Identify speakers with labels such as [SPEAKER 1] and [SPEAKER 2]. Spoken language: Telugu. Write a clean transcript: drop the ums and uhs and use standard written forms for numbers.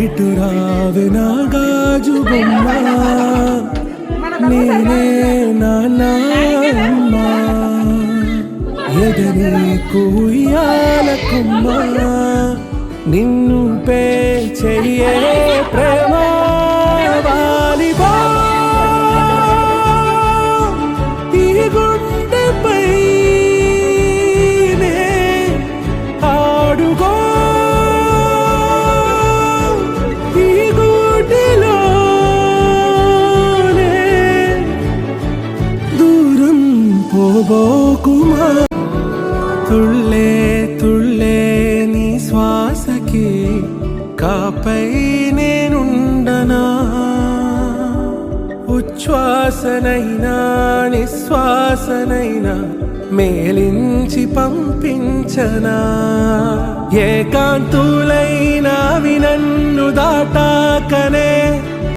[SPEAKER 1] ఇటు రావే నా గాజు బొమ్మ, నేనే నాన్నమ్మ, ఎదని కుయ్యాలకుమ్మ, నిన్ను పే చెయ్యే ప్రేమ వాలిబా ఈ గుండెపై ఆడుగో పోబోకుమా తుళ్ళే తుళ్ళే నీ శ్వాసకి కాపై నేనుండనా ఉచ్ఛ్వాసనైనా నిశ్వాసనైనా మేలించి పంపించనా ఏకాంతులైనా వినన్ను దాటాకనే